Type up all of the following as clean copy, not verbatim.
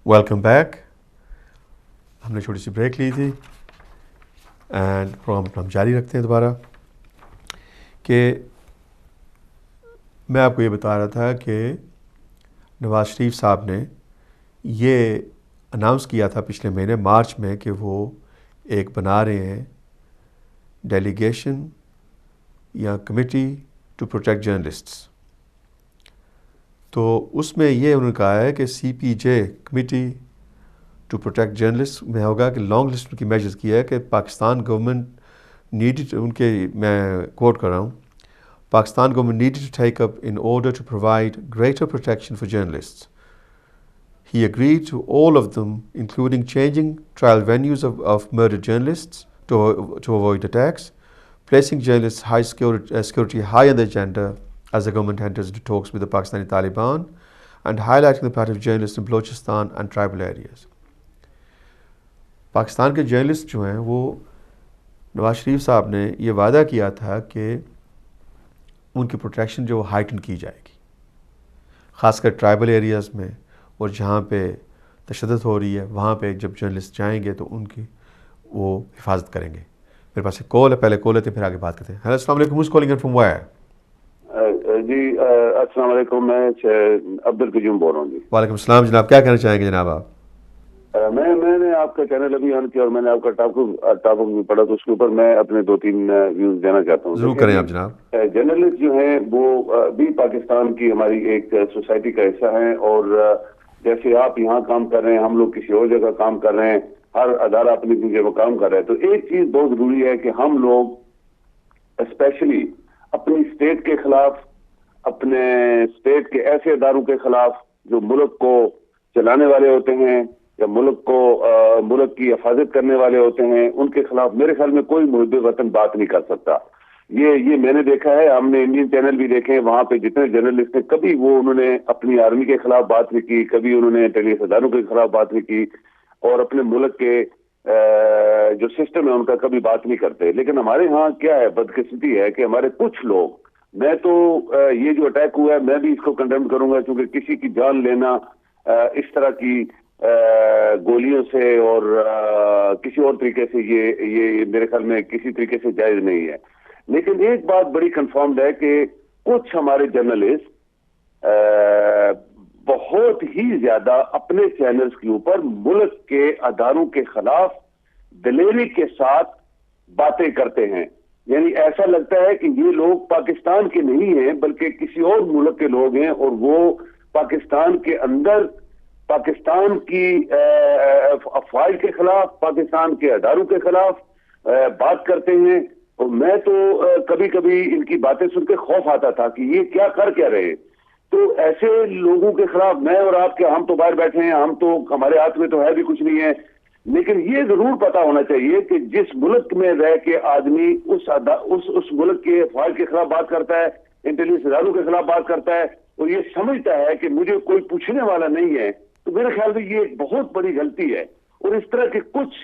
Welcome back. ہم نے چھوٹی سی بریک لی تھی اینڈ پروگرام ہم جاری رکھتے ہیں دوبارہ. کہ میں آپ کو یہ بتا رہا تھا کہ نواز شریف صاحب نے یہ اناؤنس کیا تھا پچھلے مہینے مارچ میں کہ وہ ایک بنا رہے ہیں ڈیلیگیشن یا کمیٹی ٹو پروٹیکٹ جرنلسٹس. تو اس میں یہ انہوں نے کہا ہے کہ سی پی جے کمیٹی ٹو پروٹیکٹ جرنلسٹ میں ہوگا کہ لانگ لسٹ کی میجرز کیا ہے کہ پاکستان گورنمنٹ نیڈڈ، ان کے میں کوٹ کر رہا ہوں، Pakistan government needed to take up in order to provide greater protection for journalist. He agreed to all of them, including changing trial venues of murdered journalists to avoid attacks, placing journalists' high security high on the agenda as the government enters into talks with the Pakistani Taliban, and highlighting the plight of journalists in Balochistan and tribal areas. Pakistan کے journalist جو ہیں وہ نواز شریف صاحب نے یہ وعدہ کیا تھا کہ ان کی پروٹیکشن جو ہائٹن کی جائے گی، خاص کر ٹرائبل ایریاز میں اور جہاں پہ تشدد ہو رہی ہے وہاں پہ جب جرنلسٹ جائیں گے تو ان کی وہ حفاظت کریں گے. میرے پاس ایک کال ہے، پہلے کال لیتے ہیں پھر آگے بات کرتے ہیں. ہیلو، السلام علیکم. Who's calling from where? جی السلام علیکم، میں عبدالقیوم بول رہا ہوں. جی وعلیکم السلام جناب، کیا کہنا چاہیں گے جناب آپ؟ میں نے آپ کا چینل ابھی آن کیا اور میں نے آپ کا ٹاپک بھی پڑھا، تو اس کے اوپر میں اپنے 2-3 ویوز دینا چاہتا ہوں. ضرور کریں آپ جناب. جرنلسٹ جو ہیں وہ بھی پاکستان کی ہماری ایک سوسائٹی کا حصہ ہیں، اور جیسے آپ یہاں کام کر رہے ہیں، ہم لوگ کسی اور جگہ کام کر رہے ہیں، ہر ادارہ اپنی جگہ کام کر رہا ہے. تو ایک چیز بہت ضروری ہے کہ ہم لوگ اسپیشلی اپنی اسٹیٹ کے خلاف، اپنے اسٹیٹ کے ایسے اداروں کے خلاف جو ملک کو چلانے والے ہوتے ہیں یا ملک کی حفاظت کرنے والے ہوتے ہیں، ان کے خلاف میرے خیال میں کوئی محب وطن بات نہیں کر سکتا. یہ میں نے دیکھا ہے، ہم نے انڈین چینل بھی دیکھے، وہاں پہ جتنے جرنلسٹ ہیں کبھی وہ انہوں نے اپنی آرمی کے خلاف بات نہیں کی، کبھی انہوں نے انٹیلیجنس اداروں کے خلاف بات نہیں کی، اور اپنے ملک کے جو سسٹم ہے ان کا کبھی بات نہیں کرتے. لیکن ہمارے ہاں کیا ہے، بدقسمتی ہے کہ ہمارے کچھ لوگ، میں تو یہ جو اٹیک ہوا ہے میں بھی اس کو کنڈیم کروں گا، کیونکہ کسی کی جان لینا اس طرح کی گولیوں سے اور کسی اور طریقے سے یہ میرے خیال میں کسی طریقے سے جائز نہیں ہے. لیکن ایک بات بڑی کنفرمڈ ہے کہ کچھ ہمارے جرنلسٹ بہت ہی زیادہ اپنے چینلز کے اوپر ملک کے اداروں کے خلاف دلیری کے ساتھ باتیں کرتے ہیں. یعنی ایسا لگتا ہے کہ یہ لوگ پاکستان کے نہیں ہیں بلکہ کسی اور ملک کے لوگ ہیں، اور وہ پاکستان کے اندر پاکستان کی افواج کے خلاف، پاکستان کے اداروں کے خلاف بات کرتے ہیں. اور میں تو کبھی کبھی ان کی باتیں سن کے خوف آتا تھا کہ یہ کیا کر کیا رہے. تو ایسے لوگوں کے خلاف میں اور آپ کے، ہم تو باہر بیٹھے ہیں، ہمارے ہاتھ میں تو ہے بھی کچھ نہیں ہے، لیکن یہ ضرور پتا ہونا چاہیے کہ جس ملک میں رہ کے آدمی اس ملک کے افواج کے خلاف بات کرتا ہے، انٹیلیجنس اداروں کے خلاف بات کرتا ہے، اور یہ سمجھتا ہے کہ مجھے کوئی پوچھنے والا نہیں ہے، تو میرے خیال میں یہ ایک بہت بڑی غلطی ہے. اور اس طرح کے کچھ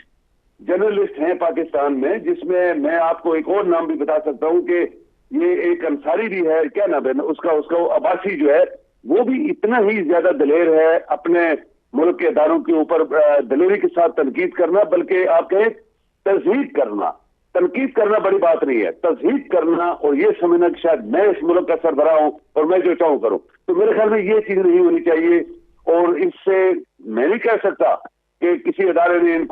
جرنلسٹ ہیں پاکستان میں، جس میں آپ کو ایک اور نام بھی بتا سکتا ہوں کہ یہ ایک انصاری بھی ہے، کیا نام ہے اس کا عباسی جو ہے، وہ بھی اتنا ہی زیادہ دلیر ہے اپنے ملک کے اداروں کے اوپر دلیری کے ساتھ تنقید کرنا، بلکہ آپ کہیں تضحیق کرنا. تنقید کرنا بڑی بات نہیں ہے، تضحیق کرنا اور یہ سمجھنا کہ شاید میں اس ملک کا سربراہ ہوں اور میں جو چاہوں کروں. تو میرے خیال میں یہ چیز نہیں ہونی چاہیے. اور اس سے میں نہیں کہہ سکتا کہ کسی ادارے نے ان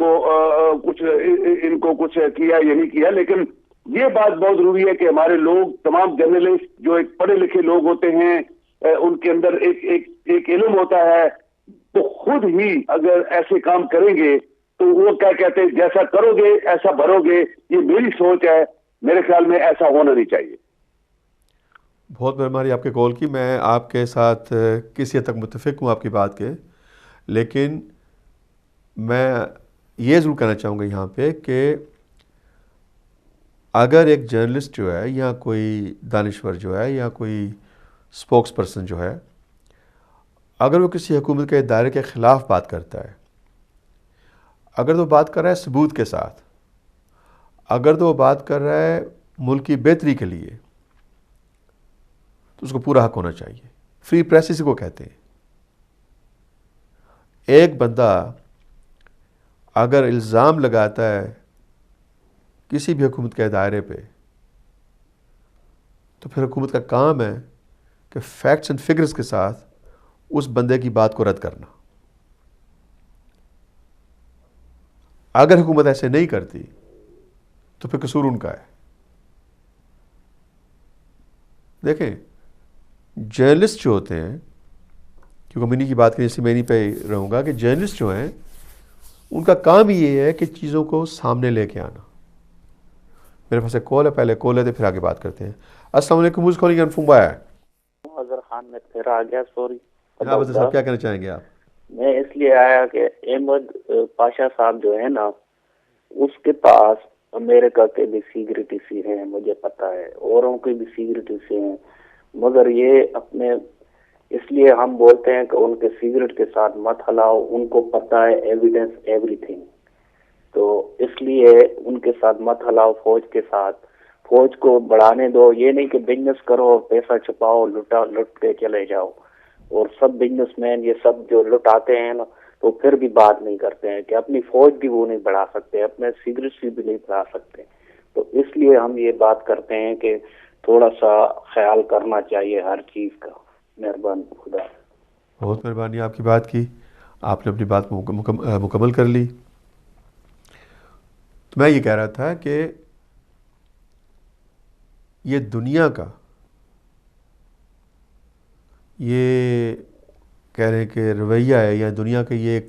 کو کچھ کیا یا نہیں کیا، لیکن یہ بات بہت ضروری ہے کہ ہمارے لوگ، تمام جرنلسٹ جو ایک پڑھے لکھے لوگ ہوتے ہیں، ان کے اندر ایک علم ہوتا ہے، تو خود ہی اگر ایسے کام کریں گے تو وہ کیا کہتے ہیں، جیسا کرو گے ایسا بھرو گے. یہ میری سوچ ہے، میرے خیال میں ایسا ہونا نہیں چاہیے. بہت مہربانی آپ کے کال کی. میں آپ کے ساتھ کسی حد تک متفق ہوں آپ کی بات کے، لیکن میں یہ ضرور کہنا چاہوں گا یہاں پہ کہ اگر ایک جرنلسٹ جو ہے یا کوئی دانشور جو ہے یا کوئی اسپوکس پرسن جو ہے، اگر وہ کسی حکومت کے ادارے کے خلاف بات کرتا ہے، اگر تو بات کر رہا ہے ثبوت کے ساتھ، اگر تو وہ بات کر رہا ہے ملک کی بہتری کے لیے، تو اس کو پورا حق ہونا چاہیے. فری پریس اسی کو کہتے ہیں. ایک بندہ اگر الزام لگاتا ہے کسی بھی حکومت کے دائرے پہ تو پھر حکومت کا کام ہے کہ فیکٹس اینڈ فگرز کے ساتھ اس بندے کی بات کو رد کرنا. اگر حکومت ایسے نہیں کرتی تو پھر قصور ان کا ہے. دیکھیں جرنلسٹ جو ہوتے ہیں، کیونکہ میں انہیں کی بات کریں، اس سے میں انہیں پہ رہوں گا کہ جرنلسٹ جو ہیں ان کا کام یہ ہے کہ چیزوں کو سامنے لے کے آنا. میرے پاس ایک کال ہے، پہلے کال ہے تو پھر آگے بات کرتے ہیں. السلام علیکم. who's calling and from where؟ Azhar Khan میں پھر آ گیا. سوری جناب اظہر صاحب، کیا کہنا چاہیں گے آپ؟ میں اس لیے آیا کہ احمد پاشا صاحب جو ہے نا، اس کے پاس امریکہ کے بھی سیکریٹسی ہیں، مجھے پتا ہے، اوروں کے بھی سیکریٹسی ہیں، مگر یہ اپنے، اس لیے ہم بولتے ہیں کہ ان کے سیکریٹ کے ساتھ مت ہلاؤ. ان کو پتا ہے ایویڈنس ایوری تھنگ، تو اس لیے ان کے ساتھ مت ہلاؤ. فوج کے ساتھ، فوج کو بڑھانے دو. یہ نہیں کہ بزنس کرو، پیسہ چھپاؤ، لٹ کے چلے جاؤ. اور سب بزنس مین یہ سب جو لٹاتے ہیں نا، تو پھر بھی بات نہیں کرتے ہیں کہ اپنی فوج بھی وہ نہیں بڑھا سکتے، اپنے سیکریٹس بھی نہیں بڑھا سکتے. تو اس لیے ہم یہ بات کرتے ہیں کہ تھوڑا سا خیال کرنا چاہیے ہر چیز کا. مہربانی. خدا. بہت مہربانی آپ کی بات کی، آپ نے اپنی بات مکمل کر لی. تو میں یہ کہہ رہا تھا کہ یہ دنیا کا، یہ کہہ رہے ہیں کہ رویہ ہے، یا دنیا کا یہ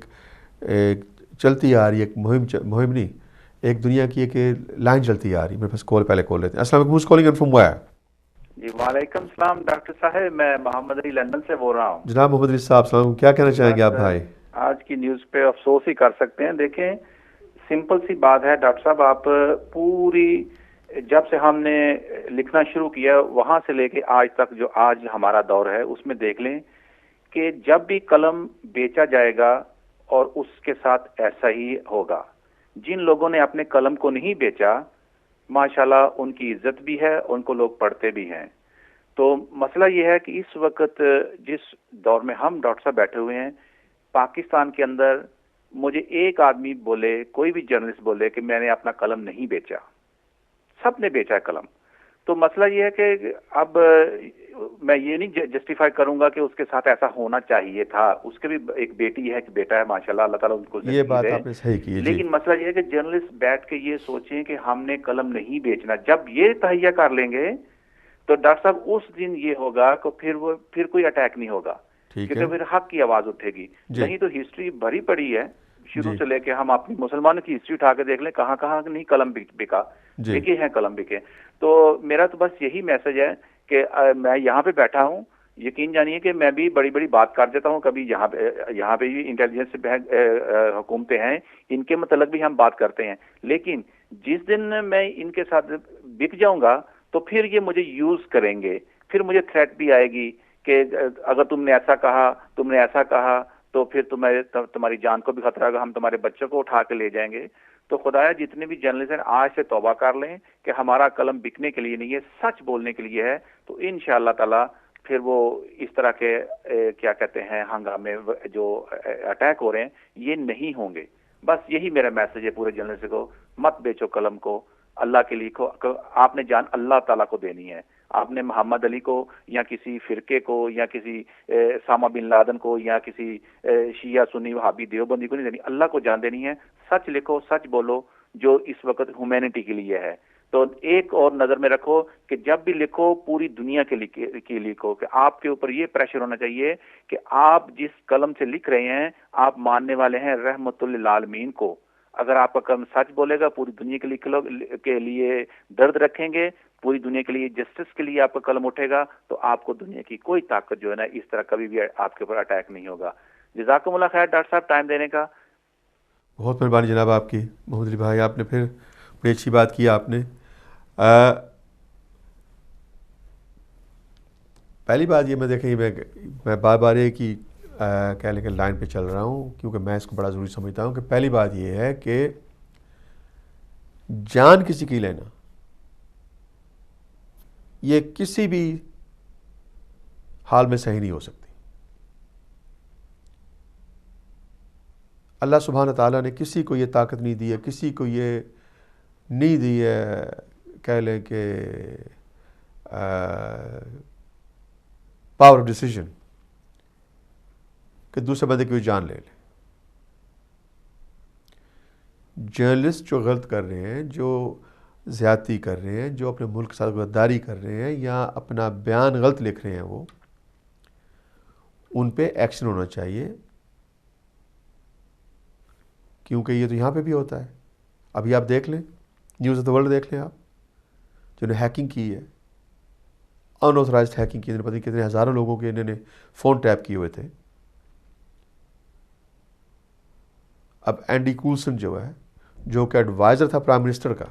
ایک چلتی آ رہی ہے، ایک مہم نہیں، ایک دنیا کی ایک لائن چلتی آ رہی ہے. میرے پاس کال پہلے کال لیتے ہیں. السلام علیکم. who's calling and from where؟ جی وعلیکم السلام ڈاکٹر صاحب، میں محمد علی لندن سے بول رہا ہوں. جناب محمد علی صاحب، السلام علیکم. کیا کہنا چاہیں گے آپ بھائی؟ آج کی نیوز پہ افسوس ہی کر سکتے ہیں. دیکھیں سمپل سی بات ہے ڈاکٹر صاحب، آپ پوری جب سے ہم نے لکھنا شروع کیا وہاں سے لے کے آج تک جو آج ہمارا دور ہے اس میں دیکھ لیں کہ جب بھی قلم بیچا جائے گا اور اس کے ساتھ ایسا ہی ہوگا. جن لوگوں نے اپنے قلم کو نہیں بیچا ماشاءاللہ ان کی عزت بھی ہے، ان کو لوگ پڑھتے بھی ہیں. تو مسئلہ یہ ہے کہ اس وقت جس دور میں ہم ڈاکٹر صاحب بیٹھے ہوئے ہیں پاکستان کے اندر، مجھے ایک آدمی بولے، کوئی بھی جرنلسٹ بولے کہ میں نے اپنا قلم نہیں بیچا، سب نے بیچا ہے قلم. تو مسئلہ یہ ہے کہ اب میں یہ نہیں جسٹیفائی کروں گا کہ اس کے ساتھ ایسا ہونا چاہیے تھا. اس کے بھی ایک بیٹی ہے، ایک بیٹا ہے، ماشاءاللہ اللہ تعالیٰ ان کو یہ بات آپ نے صحیح کی. لیکن مسئلہ یہ ہے کہ جرنلسٹ بیٹھ کے یہ سوچیں کہ ہم نے قلم نہیں بیچنا. جب یہ تہیہ کر لیں گے تو ڈاکٹر صاحب اس دن یہ ہوگا کہ پھر کوئی اٹیک نہیں ہوگا، کیونکہ پھر حق کی آواز اٹھے گی. نہیں تو ہسٹری بھری پڑی ہے شروع سے لے کے، ہم اپنی مسلمانوں کی ہسٹری اٹھا کے دیکھ لیں کہاں کہاں نہیں قلم بکا، بکے ہیں قلم بکے. تو میرا تو بس یہی میسج ہے کہ میں یہاں پہ بیٹھا ہوں، یقین جانیے کہ میں بھی بڑی بڑی بات کر دیتا ہوں. کبھی یہاں پہ بھی انٹیلیجنس حکومتیں ہیں، ان کے متعلق بھی ہم بات کرتے ہیں. لیکن جس دن میں ان کے ساتھ بک جاؤں گا تو پھر یہ مجھے یوز کریں گے، پھر مجھے تھریٹ بھی آئے گی کہ اگر تم نے ایسا کہا، تم نے ایسا کہا تو پھر تمہاری جان کو بھی خطرہ ہوگا، ہم تمہارے بچوں کو اٹھا کے لے جائیں گے. تو خدایا جتنے بھی جرنلسٹ ہیں آج سے توبہ کر لیں کہ ہمارا قلم بکنے کے لیے نہیں ہے، سچ بولنے کے لیے ہے. تو انشاءاللہ تعالی پھر وہ اس طرح کے کیا کہتے ہیں ہنگامے جو اٹیک ہو رہے ہیں یہ نہیں ہوں گے. بس یہی میرا میسج ہے پورے جرنلسٹ کو، مت بیچو قلم کو، اللہ کے لکھو. آپ نے جان اللہ تعالیٰ کو دینی ہے. آپ نے محمد علی کو یا کسی فرقے کو یا کسی اسامہ بن لادن کو یا کسی شیعہ سنی وہابی دیوبندی کو نہیں دینی، اللہ کو جان دینی ہے. سچ لکھو، سچ بولو جو اس وقت ہیومینٹی کے لیے ہے. تو ایک اور نظر میں رکھو کہ جب بھی لکھو پوری دنیا کے لیے لکھو، کہ آپ کے اوپر یہ پریشر ہونا چاہیے کہ آپ جس قلم سے لکھ رہے ہیں آپ ماننے والے ہیں رحمت للعالمین کو. اگر آپ کا قلم سچ بولے گا پوری دنیا کے لیے درد رکھیں گے، پوری دنیا کے لیے جسٹس کے لیے آپ کا قلم اٹھے گا، تو آپ کو دنیا کی کوئی طاقت جو ہے نا اس طرح کبھی بھی آپ کے اوپر اٹیک نہیں ہوگا. جزاکم اللہ خیر ڈاکٹر صاحب ٹائم دینے کا. بہت مہربانی جناب آپ کی. محمد علی بھائی آپ نے پھر بڑی اچھی بات کی. آپ نے پہلی بات یہ میں دیکھیں میں بار بار ایک ہی کہہ لیں کہ لائن پہ چل رہا ہوں کیونکہ میں اس کو بڑا ضروری سمجھتا ہوں کہ پہلی بات یہ ہے کہ جان کسی کی لینا یہ کسی بھی حال میں صحیح نہیں ہو سکتی. اللہ سبحانہ تعالیٰ نے کسی کو یہ طاقت نہیں دی ہے, کسی کو یہ نہیں دی ہے, کہہ لیں کہ پاور آف ڈیسیجن کہ دوسرے بندے کی جان لے لے. جرنلسٹ جو غلط کر رہے ہیں, جو زیادتی کر رہے ہیں, جو اپنے ملک کے ساتھ غداری کر رہے ہیں یا اپنا بیان غلط لکھ رہے ہیں, وہ ان پہ ایکشن ہونا چاہیے, کیونکہ یہ تو یہاں پہ بھی ہوتا ہے. ابھی آپ دیکھ لیں, نیوز آف دا ورلڈ دیکھ لیں آپ, جنہوں نے ہیکنگ کی ہے, ان آتھورائزڈ ہیکنگ کی, پتہ نہیں کتنے ہزاروں لوگوں کے انہوں نے فون ٹیپ کیے ہوئے تھے. اب اینڈی کولسن جو ہے, جو کہ ایڈوائزر تھا پرائم منسٹر کا,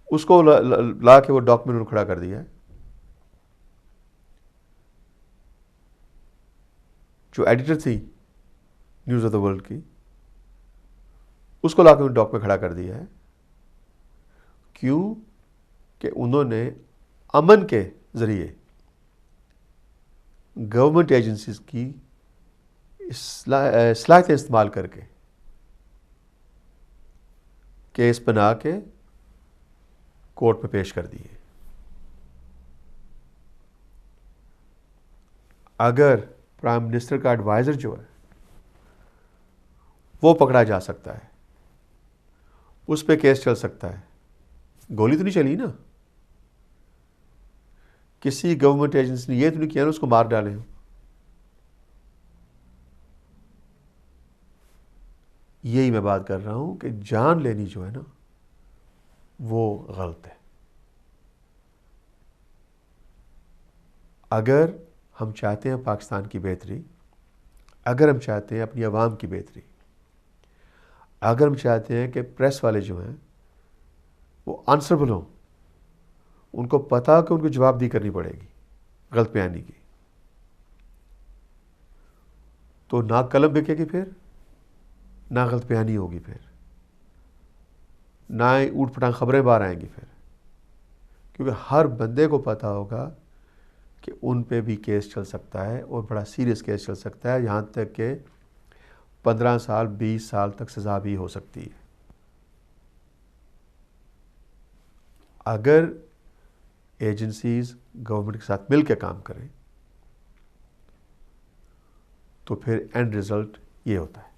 اس کو لا کے وہ ڈاکومنٹ کھڑا کر دیا ہے. جو ایڈیٹر تھی نیوز آف دا ورلڈ کی, اس کو لا کے ڈاکومنٹ کھڑا کر دیا ہے. کیوں کہ انہوں نے امن کے ذریعے گورنمنٹ ایجنسیز کی صلاحیتیں استعمال کر کے کیس بنا کے کورٹ میں پیش کر دیے. اگر پرائم منسٹر کا ایڈوائزر جو ہے وہ پکڑا جا سکتا ہے, اس پہ کیس چل سکتا ہے, گولی تو نہیں چلی نا, کسی گورنمنٹ ایجنسی نے یہ تو نہیں کیا نا اس کو مار ڈالیں. یہی میں بات کر رہا ہوں کہ جان لینی جو ہے نا وہ غلط ہے. اگر ہم چاہتے ہیں پاکستان کی بہتری, اگر ہم چاہتے ہیں اپنی عوام کی بہتری, اگر ہم چاہتے ہیں کہ پریس والے جو ہیں وہ آنسربل ہوں, ان کو پتا کہ ان کو جواب دی کرنی پڑے گی غلط بیانی کی, تو نہ قلم بکے گی, پھر نہ غلط بیانی ہوگی, پھر نہ اوٹ پٹانگ خبریں باہر آئیں گی, پھر کیونکہ ہر بندے کو پتا ہوگا کہ ان پہ بھی کیس چل سکتا ہے, اور بڑا سیریس کیس چل سکتا ہے, یہاں تک کہ 15 سال 20 سال تک سزا بھی ہو سکتی ہے. اگر ایجنسیز گورنمنٹ کے ساتھ مل کے کام کریں تو پھر اینڈ رزلٹ یہ ہوتا ہے.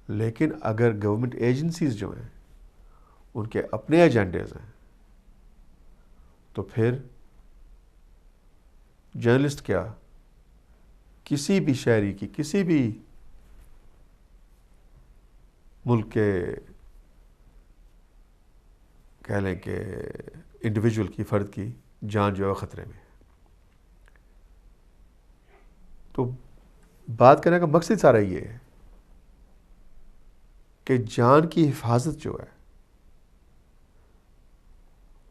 لیکن اگر گورنمنٹ ایجنسیز جو ہیں ان کے اپنے ایجنڈیز ہیں, تو پھر جرنلسٹ کیا, کسی بھی شہری کی, کسی بھی ملک کے کہہ لیں کہ انڈیویجول کی, فرد کی جان جو ہے خطرے میں. تو بات کرنے کا مقصد سارا یہ ہے کہ جان کی حفاظت جو ہے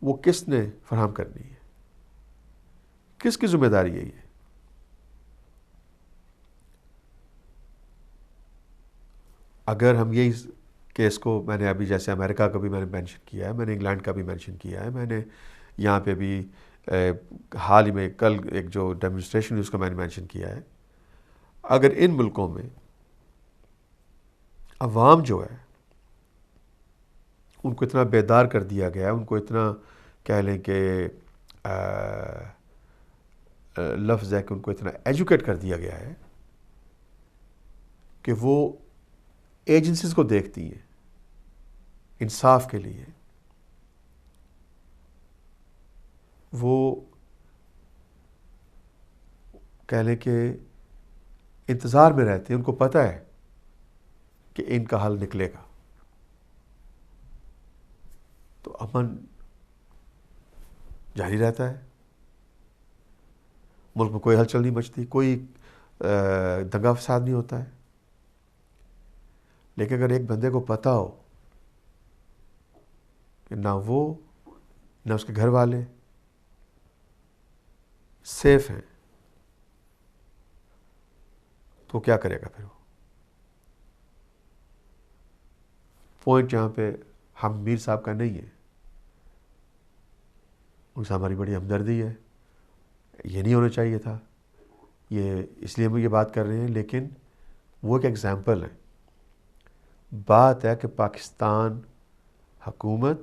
وہ کس نے فراہم کرنی ہے, کس کی ذمہ داری ہے یہ. اگر ہم یہی کیس کو, میں نے ابھی جیسے امریکہ کا بھی میں نے مینشن کیا ہے, میں نے انگلینڈ کا بھی مینشن کیا ہے, میں نے یہاں پہ بھی حال ہی میں کل ایک جو ڈیمونسٹریشن اس کو میں نے مینشن کیا ہے. اگر ان ملکوں میں عوام جو ہے ان کو اتنا بیدار کر دیا گیا ہے, ان کو اتنا کہہ لیں کہ لفظ ہے کہ ان کو اتنا ایجوکیٹ کر دیا گیا ہے کہ وہ ایجنسیز کو دیکھتی ہیں انصاف کے لیے, وہ کہہ لیں کہ انتظار میں رہتے ہیں, ان کو پتہ ہے کہ ان کا حل نکلے گا. تو امن جاری رہتا ہے, ملک میں کوئی ہلچل نہیں مچتی, کوئی دنگا فساد نہیں ہوتا ہے. لیکن اگر ایک بندے کو پتہ ہو کہ نہ وہ نہ اس کے گھر والے سیف ہیں, تو کیا کرے گا پھر وہ. پوائنٹ جہاں پہ ہم میر صاحب کا نہیں ہے, ان سے ہماری بڑی ہمدردی ہے, یہ نہیں ہونا چاہیے تھا. یہ اس لیے ہم یہ بات کر رہے ہیں، لیکن وہ ایک ایگزامپل ہے. بات ہے کہ پاکستان حکومت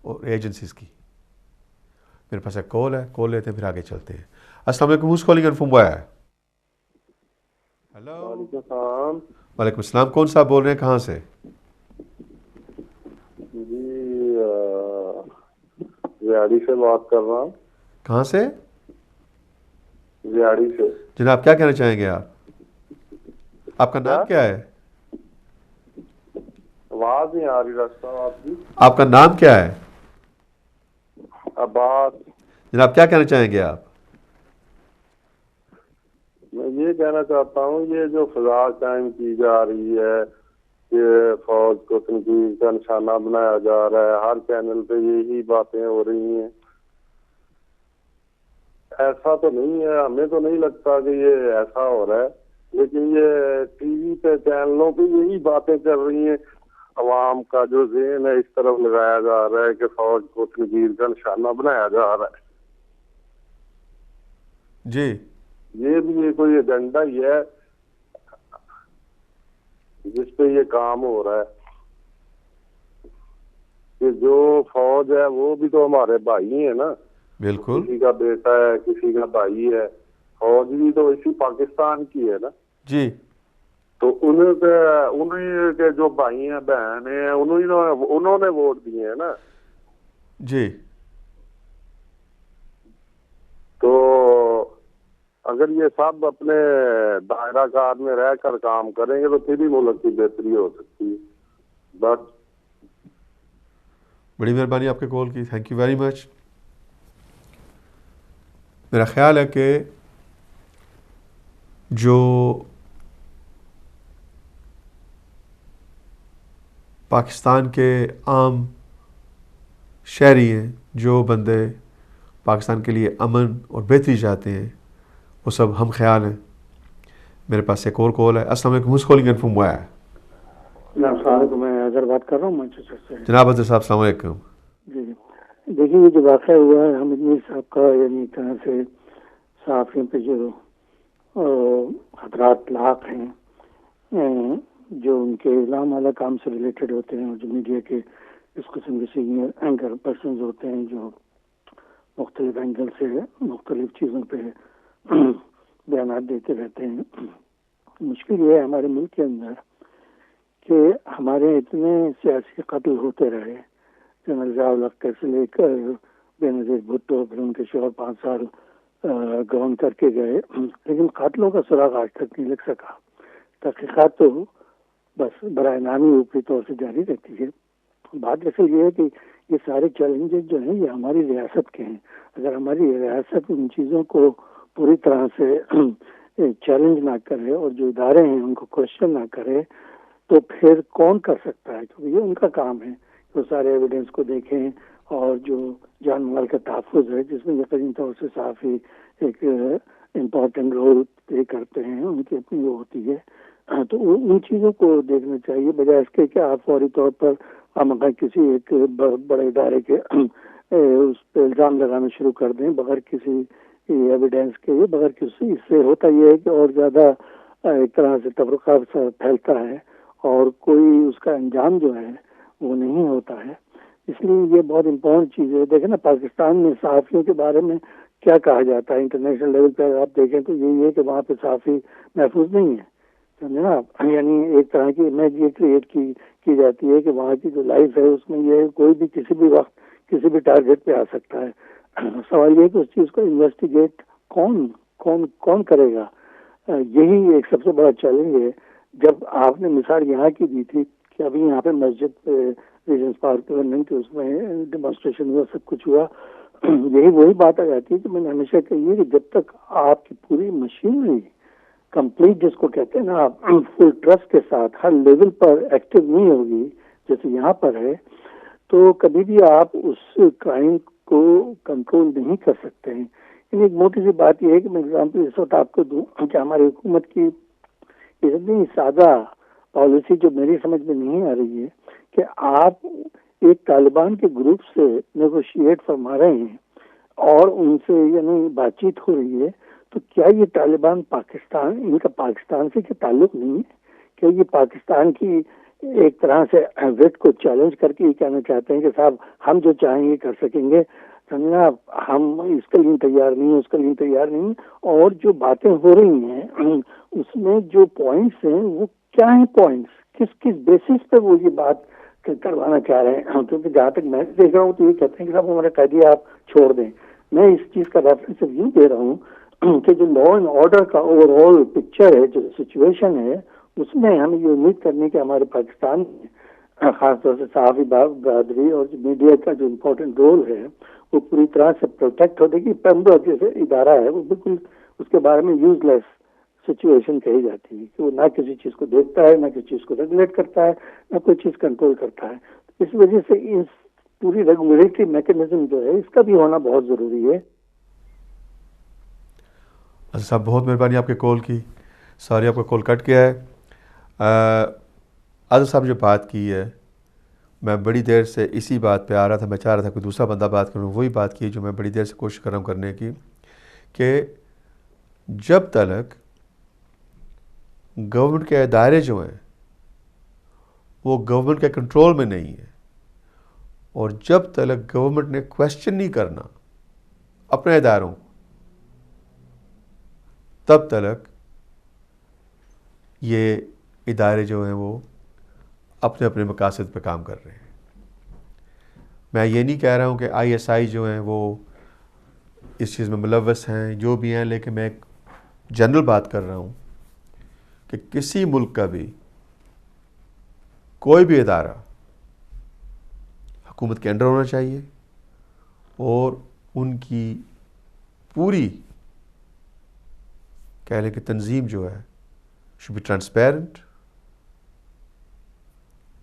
اور ایجنسیز کی. میرے پاس ایک کال ہے، کال لیتے ہیں پھر آگے چلتے ہیں. السلام علیکم. Who's calling in from where? Hello. وعلیکم السلام. وعلیکم السلام. کون صاحب بول رہے ہیں، کہاں سے؟ جی زیاڑی سے بات کر رہا ہوں. کہاں سے؟ زیاڑی سے. جناب کیا کہنا چاہیں گے آپ کا نام کیا ہے؟ آواز نہیں آ رہی ڈاکٹر صاحب آپ کی. آپ کا نام کیا ہے؟ عباس. جناب کیا کہنا چاہیں گے آپ؟ میں یہ کہنا چاہتا ہوں یہ جو فضا قائم کی جا رہی ہے کہ فوج کو تنقید کا نشانہ بنایا جا رہا ہے، ہر چینل پہ یہی باتیں ہو رہی ہیں. ایسا تو نہیں ہے، ہمیں تو نہیں لگتا کہ یہ ایسا ہو رہا ہے، لیکن یہ ٹی وی پہ چینلوں پہ یہی باتیں چل رہی ہیں. عوام کا جو ذہن ہے اس طرف لگایا جا رہا ہے کہ فوج کو تنقید کا نشانہ بنایا جا رہا ہے. جی یہ بھی یہ کوئی ایجنڈا ہی ہے جس پہ یہ کام ہو رہا ہے کہ جو فوج ہے وہ بھی تو ہمارے بھائی ہیں نا. بالکل. کسی کا بیٹا ہے، کسی کا بھائی ہے. فوج بھی تو اسی پاکستان کی ہے نا. جی. تو انہیں کے جو بھائی ہیں، بہن ہیں، انہوں نے ووٹ دیے ہیں نا. جی. تو اگر یہ سب اپنے دائرہ کار میں رہ کر کام کریں گے تو پھر ہی ملک کی بہتری ہو سکتی ہے. بس. بڑی مہربانی آپ کے کال کی. Thank you very much. میرا خیال ہے کہ جو پاکستان کے عام شہری ہیں، جو بندے پاکستان کے لیے امن اور بہتری چاہتے ہیں، وہ سب ہم خیال ہیں. میرے پاس ایک اور کال ہے. السلام علیکم. Who's calling in from where? السلام علیکم. میں اظہر بات کر رہا ہوں مانچسٹر سے. جناب اظہر صاحب السلام علیکم. جی دیکھیے یہ جو واقعہ ہوا ہے حامد میر صاحب کا، یعنی ایک طرح سے صحافیوں پہ جو خطرات لاحق ہیں جو ان کے اعلام والا کام سے ریلیٹڈ ہوتے ہیں، اور جو میڈیا کے اس قسم کے سینئر اینکر پرسنز ہوتے ہیں جو مختلف اینگل سے مختلف چیزوں پہ بیانات دیتے رہتے ہیں. مشکل یہ ہے ہمارے ملک کے اندر کہ ہمارے اتنے سیاسی قتل ہوتے رہے، جنرل ضیاء الحق سے لے کر بے نظیر بھٹو، پھر ان کے شوہر 5 سال گون کر کے گئے، لیکن قاتلوں کا سراغ آج تک نہیں لگ سکا. تحقیقات تو بس برائے نامی اوپری طور سے جاری رہتی ہے. بات اصل یہ ہے کہ یہ سارے چیلنجز جو ہیں یہ ہماری ریاست کے ہیں. اگر ہماری ریاست ان چیزوں کو پوری طرح سے چیلنج نہ کرے اور جو ادارے ہیں ان کو کوشچن نہ کرے تو پھر کون کر سکتا ہے؟ کیونکہ یہ ان کا کام ہے کہ وہ سارے ایویڈنس کو دیکھیں، اور جو جان مال کا تحفظ ہے جس میں یقینی طور سے صحافی ایک امپورٹنٹ رول پلے کرتے ہیں، ان کی اپنی وہ ہوتی ہے. تو ان چیزوں کو دیکھنا چاہیے بجائے اس کے کہ آپ فوری طور پر کسی ایک بڑے ادارے کے اس پہ الزام لگانا شروع کر دیں بغیر کسی ایویڈنس کے. بغیر کسی، اس سے ہوتا یہ ہے کہ اور زیادہ ایک طرح سے تفرقہ پھیلتا ہے اور کوئی اس کا انجام جو ہے وہ نہیں ہوتا ہے. اس لیے یہ بہت امپورٹنٹ چیز ہے. دیکھیں نا پاکستان میں صحافیوں کے بارے میں کیا کہا جاتا ہے انٹرنیشنل لیول پہ، اگر آپ دیکھیں تو یہی ہے کہ وہاں پہ صحافی محفوظ نہیں ہے. سمجھے نا آپ؟ یعنی ایک طرح کی امیج یہ کریٹ کی جاتی ہے کہ وہاں کی جو لائف ہے اس میں یہ کوئی بھی کسی بھی وقت کسی بھی ٹارگیٹ پہ آ سکتا ہے. سوال یہ ہے کہ اس چیز کو انویسٹیگیٹ کون کرے گا؟ یہی ایک سب سے بڑا چیلنج ہے. جب آپ نے مثال یہاں کی دی تھی کہ ابھی یہاں پہ مسجد ریجنس پارک لندن کے اس میں ڈیمانسٹریشن ہوا، سب کچھ ہوا، یہی وہی بات آ جاتی ہے کہ میں نے ہمیشہ کہی ہے کہ جب تک آپ کی پوری مشینری کمپلیٹ، جس کو کہتے ہیں نا آپ، فل ٹرسٹ کے ساتھ ہر لیول پر ایکٹیو نہیں ہوگی جیسے یہاں پر ہے، تو کبھی بھی آپ اس کرائم کو کنٹرول نہیں کر سکتے ہیں. یعنی ایک موٹی سی بات یہ ہے کہ میں اگزامپل اس وقت آپ کو دوں کہ ہماری حکومت کی اتنی سادہ پالیسی جو میری سمجھ میں نہیں آ رہی ہے کہ آپ ایک طالبان کے گروپ سے نیگوشیٹ فرما رہے ہیں اور ان سے یعنی بات چیت ہو رہی ہے، تو کیا یہ طالبان پاکستان، ان کا پاکستان سے کیا تعلق نہیں ہے؟ کہ یہ پاکستان کی ایک طرح سے ویٹ کو چیلنج کر کے یہ کہنا چاہتے ہیں کہ صاحب ہم جو چاہیں گے کر سکیں گے، سمجھنا، ہم اس کے لیے تیار نہیں ہیں، اس کے لیے تیار نہیں ہیں. اور جو باتیں ہو رہی ہیں اس میں جو پوائنٹس ہیں وہ کیا ہیں پوائنٹس، کس بیسس پہ وہ یہ بات کروانا چاہ رہے ہیں؟ کیونکہ جہاں تک میں دیکھ رہا ہوں تو یہ کہتے ہیں کہ صاحب ہمارے قیدی آپ چھوڑ دیں. میں اس چیز کا ریفرنس یوں دے رہا ہوں کہ جو لا اینڈ آرڈر کا اوور آل پکچر ہے، جو سچویشن ہے، اس میں ہمیں یہ امید کرنی کہ ہمارے پاکستان میں خاص طور سے صحافی برادری اور میڈیا کا جو امپورٹنٹ رول ہے وہ پوری طرح سے پروٹیکٹ ہو. دیکھیے پیمبا جیسے ادارہ ہے وہ بالکل اس کے بارے میں یوز لیس سچویشن کہی جاتی ہے کہ وہ نہ کسی چیز کو دیکھتا ہے، نہ کسی چیز کو ریگولیٹ کرتا ہے، نہ کوئی چیز کنٹرول کرتا ہے. اس وجہ سے اس پوری ریگولیٹری میکینزم جو ہے اس کا بھی ہونا بہت ضروری ہے. اچھا صاحب، بہت مہربانی آپ کے کال کی. سوری آپ کا کال کٹ گیا ہے. عادل صاحب جو بات کی ہے، میں بڑی دیر سے اسی بات پہ آ رہا تھا. میں چاہ رہا تھا کوئی دوسرا بندہ بات کروں. وہی بات کی جو میں بڑی دیر سے کوشش کر رہا ہوں کرنے کی، کہ جب تک گورنمنٹ کے ادارے جو ہیں وہ گورنمنٹ کے کنٹرول میں نہیں ہیں، اور جب تک گورنمنٹ نے کویسچن نہیں کرنا اپنے اداروں، تب تک یہ ادارے جو ہیں وہ اپنے اپنے مقاصد پہ کام کر رہے ہیں. میں یہ نہیں کہہ رہا ہوں کہ آئی ایس آئی جو ہیں وہ اس چیز میں ملوث ہیں، جو بھی ہیں، لیکن میں ایک جنرل بات کر رہا ہوں کہ کسی ملک کا بھی کوئی بھی ادارہ حکومت کے انڈر ہونا چاہیے، اور ان کی پوری کہہ لیں کہ تنظیم جو ہے شوڈ بی ٹرانسپیرنٹ،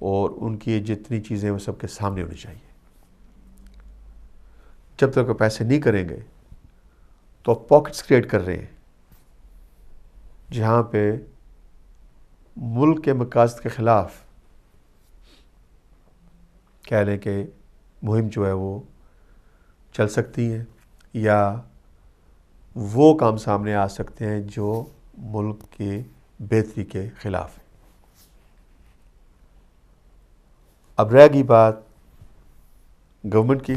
اور ان کی جتنی چیزیں وہ سب کے سامنے ہونی چاہیے. جب تک وہ پیسے نہیں کریں گے تو آپ پاکٹس کریٹ کر رہے ہیں جہاں پہ ملک کے مقاصد کے خلاف کہہ لیں کہ مہم جو ہے وہ چل سکتی ہیں، یا وہ کام سامنے آ سکتے ہیں جو ملک کی بہتری کے خلاف ہے. اب رہ گئی بات گورنمنٹ کی.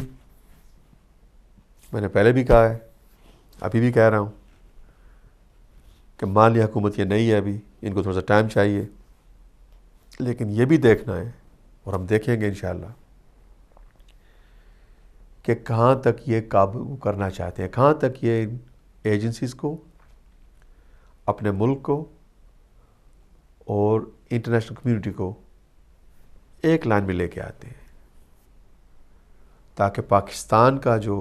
میں نے پہلے بھی کہا ہے، ابھی بھی کہہ رہا ہوں کہ مان لی حکومت یہ نہیں ہے، ابھی ان کو تھوڑا سا ٹائم چاہیے، لیکن یہ بھی دیکھنا ہے، اور ہم دیکھیں گے انشاءاللہ کہ کہاں تک یہ قابو کرنا چاہتے ہیں، کہاں تک یہ ایجنسیز کو، اپنے ملک کو اور انٹرنیشنل کمیونٹی کو ایک لائن میں لے کے آتے ہیں، تاکہ پاکستان کا جو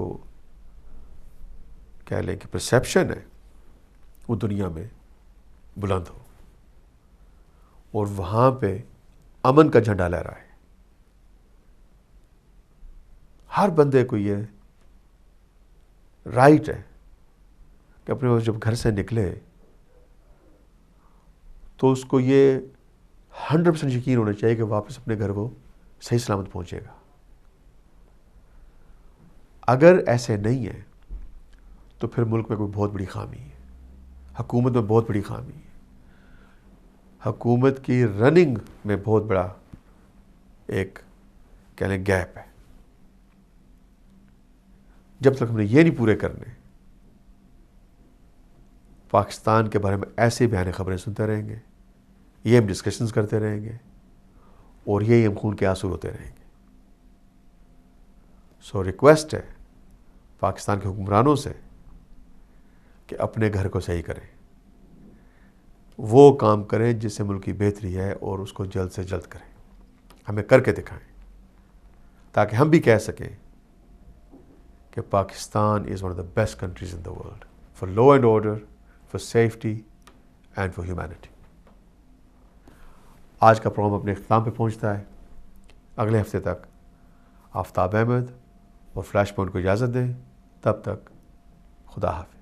کہہ لیں کہ پرسیپشن ہے وہ دنیا میں بلند ہو، اور وہاں پہ امن کا جھنڈا لہرائے. ہر بندے کو یہ رائٹ ہے کہ اپنے جب گھر سے نکلے تو اس کو یہ 100% یقین ہونا چاہیے کہ واپس اپنے گھر وہ صحیح سلامت پہنچے گا. اگر ایسے نہیں ہے تو پھر ملک میں کوئی بہت بڑی خامی ہے، حکومت میں بہت بڑی خامی ہے، حکومت کی رننگ میں بہت بڑا ایک کہہ لیں گیپ ہے. جب تک ہم نے یہ نہیں پورے کرنے، پاکستان کے بارے میں ایسے بیان خبریں سنتے رہیں گے، یہ ہم ڈسکشنز کرتے رہیں گے، اور یہی ہم خون کے آنسو ہوتے رہیں گے. سو ریکویسٹ ہے پاکستان کے حکمرانوں سے کہ اپنے گھر کو صحیح کریں، وہ کام کریں جس سے ملک کی بہتری ہے، اور اس کو جلد سے جلد کریں، ہمیں کر کے دکھائیں، تاکہ ہم بھی کہہ سکیں کہ Pakistan is one of the best countries in the world for law and order, for safety and for humanity. آج کا پروگرام اپنے اختتام پہ پہنچتا ہے. اگلے ہفتے تک آفتاب احمد اور فلیش پوائنٹ کو اجازت دیں. تب تک خدا حافظ.